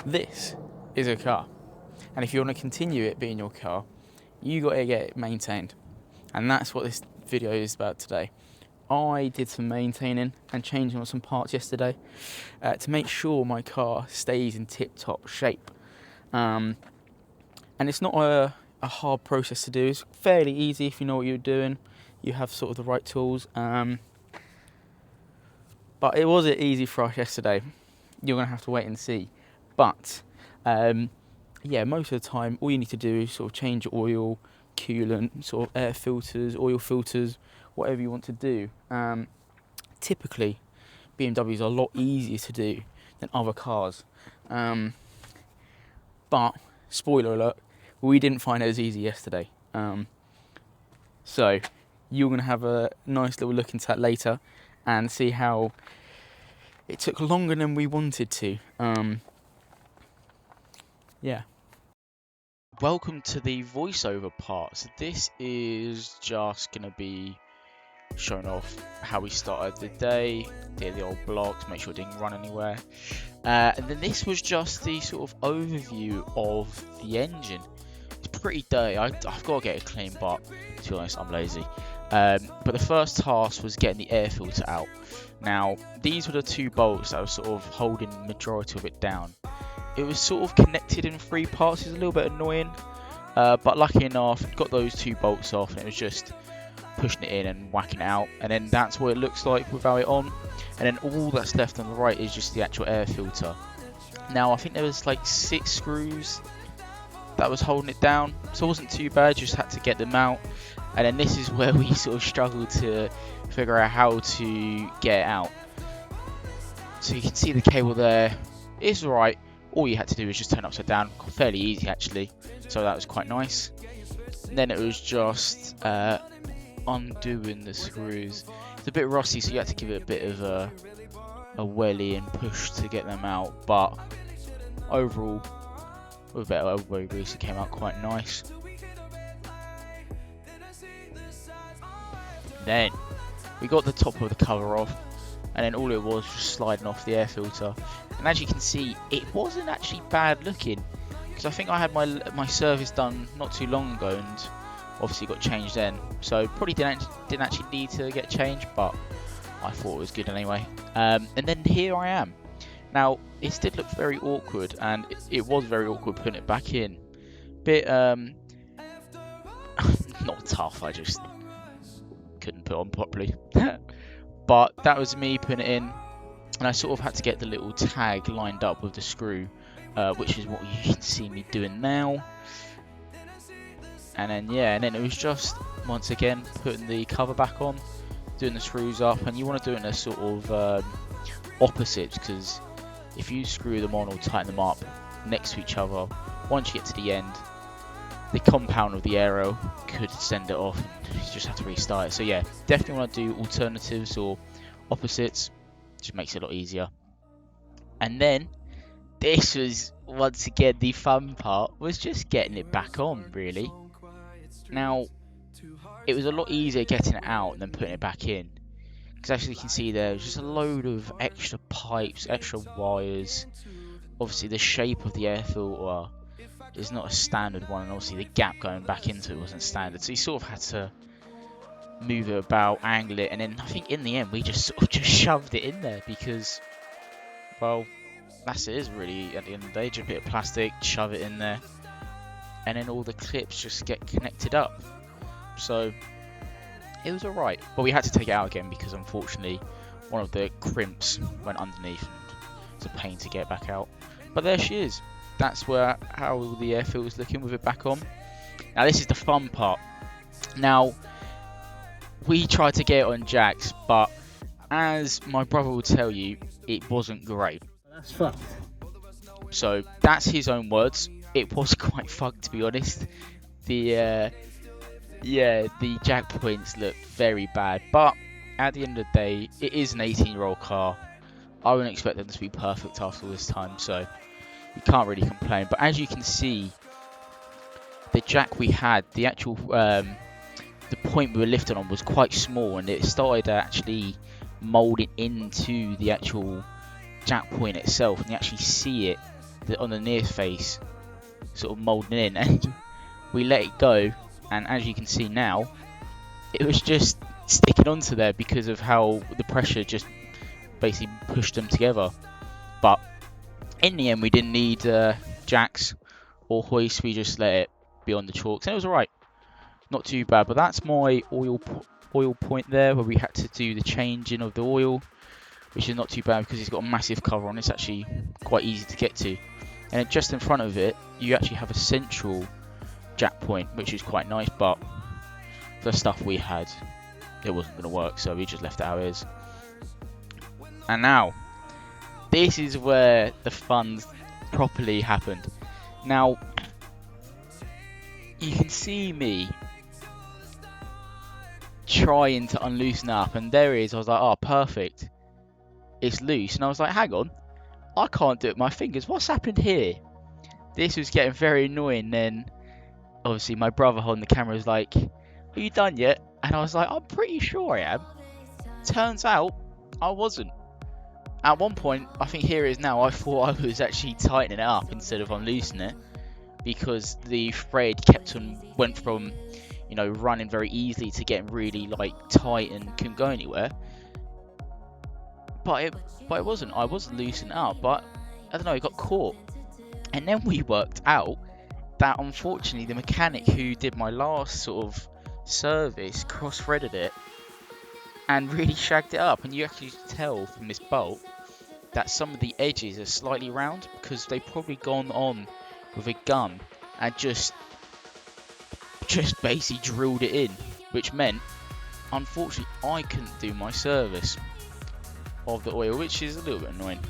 This is a car, and if you want to continue it being your car, you got to get it maintained, and that's what this video is about today. I did some maintaining and changing on some parts yesterday to make sure my car stays in tip-top shape. And it's not a hard process to do. It's fairly easy if you know what you're doing. You have sort of the right tools. But it wasn't easy for us yesterday. You're going to have to wait and see. But yeah, most of the time, all you need to do is sort of change oil, coolant, sort of air filters, oil filters, whatever you want to do. Typically, BMWs are a lot easier to do than other cars. But, spoiler alert, we didn't find it as easy yesterday. So, you're going to have a nice little look into that later and see how it took longer than we wanted to. Yeah. Welcome to the voiceover part. So this is just going to be showing off how we started the day, did the old blocks, make sure it didn't run anywhere. And then this was just the sort of overview of the engine. It's pretty dirty. I've got to get it clean, but to be honest, I'm lazy. But the first task was getting the air filter out. Now, these were the two bolts that were sort of holding the majority of it down. It was sort of connected in three parts. It's a little bit annoying, but lucky enough, got those two bolts off, and it was just pushing it in and whacking it out. And then that's what it looks like without it on. And then all that's left on the right is just the actual air filter. Now, I think there was like 6 screws that was holding it down, so it wasn't too bad. Just had to get them out. And then this is where we sort of struggled to figure out how to get it out. So you can see the cable there. It's alright. All you had to do was just turn it upside down. Fairly easy actually. So that was quite nice. And then it was just undoing the screws. It's a bit rusty, so you had to give it a bit of a welly and push to get them out. But overall, with a bit of elbow grease, it came out quite nice. Then we got the top of the cover off, and then all it was just sliding off the air filter. And as you can see, it wasn't actually bad looking, because I think I had my service done not too long ago, and obviously got changed then. So probably didn't actually need to get changed, but I thought it was good anyway. And then here I am. Now it did look very awkward, and it was very awkward putting it back in. Bit not tough. I just couldn't put it on properly. But that was me putting it in, and I sort of had to get the little tag lined up with the screw, which is what you can see me doing now. And then yeah, and then it was just once again putting the cover back on, doing the screws up, and you want to do it in a sort of opposites, because if you screw them on or tighten them up next to each other, once you get to the end, the compound of the aero could send it off, and you just have to restart it. So yeah, definitely want to do alternatives or opposites. Just makes it a lot easier. And then this was once again the fun part, was just getting it back on really. Now it was a lot easier getting it out than putting it back in, because as you can see there's just a load of extra pipes, extra wires. Obviously the shape of the air filter is not a standard one, and obviously the gap going back into it wasn't standard, so you sort of had to move it about, angle it, and then I think in the end we just sort of just shoved it in there, because well, that's it is really at the end of the day, just a bit of plastic, shove it in there, and then all the clips just get connected up. So it was alright, but we had to take it out again because unfortunately one of the crimps went underneath, and it's a pain to get back out. But there she is. That's how the air filter is looking with it back on. Now this is the fun part. Now we tried to get it on jacks, but as my brother will tell you, it wasn't great. That's fucked. So that's his own words. It was quite fucked, to be honest. The jack points look very bad, but at the end of the day, it is an 18-year-old car. I wouldn't expect them to be perfect after all this time, so you can't really complain. But as you can see, the jack we had, the actual the point we were lifting on was quite small, and it started actually moulding into the actual jack point itself, and you actually see it on the near face, sort of moulding in, and we let it go, and as you can see now, it was just sticking onto there because of how the pressure just basically pushed them together. But in the end, we didn't need jacks or hoist, we just let it be on the chalks, and it was alright, not too bad. But that's my oil point there, where we had to do the changing of the oil, which is not too bad because it's got a massive cover on. It's actually quite easy to get to, and then just in front of it you actually have a central jack point, which is quite nice, but the stuff we had, it wasn't going to work, so we just left it how it is. And now this is where the fun properly happened. Now you can see me trying to unloosen up, and there it is. I was like, oh perfect, it's loose, and I was like, hang on, I can't do it with my fingers, what's happened here? This was getting very annoying. Then obviously my brother holding the camera was like, are you done yet? And I was like, I'm pretty sure I am. Turns out I wasn't. At one point, I think here it is now, I thought I was actually tightening it up instead of unloosening it, because the thread went from, you know, running very easily to getting really like tight and couldn't go anywhere. But it wasn't. I was loosening it up, but I don't know, it got caught. And then we worked out that unfortunately the mechanic who did my last sort of service cross-threaded it and really shagged it up, and you actually tell from this bolt that some of the edges are slightly round because they've probably gone on with a gun and just basically drilled it in, which meant unfortunately I couldn't do my service of the oil, which is a little bit annoying.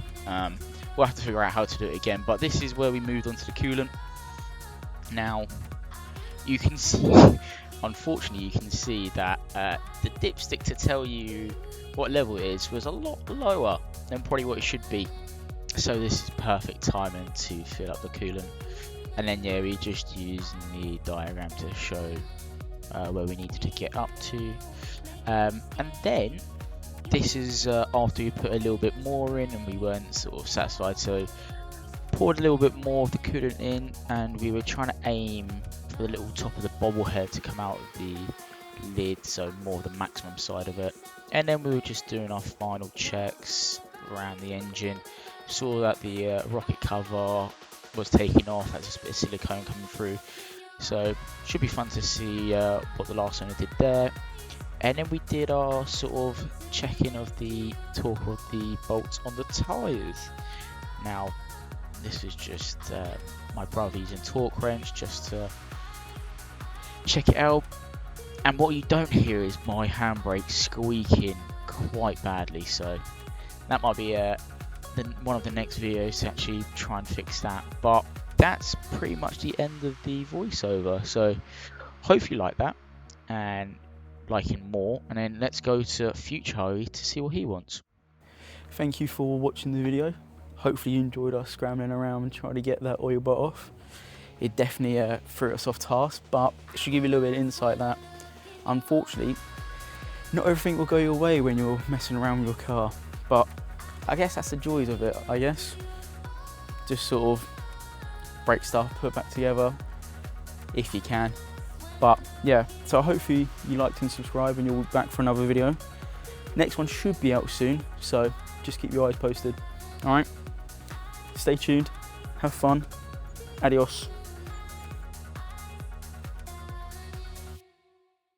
We'll have to figure out how to do it again, but this is where we moved on to the coolant. Now you can see, unfortunately you can see that the dipstick to tell you what level it is was a lot lower than probably what it should be, so this is perfect timing to fill up the coolant. And then yeah, we just using the diagram to show where we needed to get up to, and then this is after we put a little bit more in and we weren't sort of satisfied, so poured a little bit more of the coolant in, and we were trying to aim for the little top of the bobble head to come out of the lid, so more of the maximum side of it. And then we were just doing our final checks around the engine, saw that the rocket cover was taking off, that's just a bit of silicone coming through, so should be fun to see what the last owner did there. And then we did our sort of checking of the torque of the bolts on the tyres. Now this is just my brother using torque wrench just to check it out, and what you don't hear is my handbrake squeaking quite badly, so that might be one of the next videos to actually try and fix that. But that's pretty much the end of the voiceover, so hopefully you like that and liking more, and then let's go to Future Harry to see what he wants. Thank you for watching the video. Hopefully you enjoyed us scrambling around and trying to get that oil butt off. It definitely threw us off task, but it should give you a little bit of insight that unfortunately not everything will go your way when you're messing around with your car, but I guess that's the joys of it. I guess just sort of break stuff, put it back together if you can. But yeah, so hopefully you liked and subscribe, and you'll be back for another video. Next one should be out soon, so just keep your eyes posted. Alright, stay tuned, have fun, adios.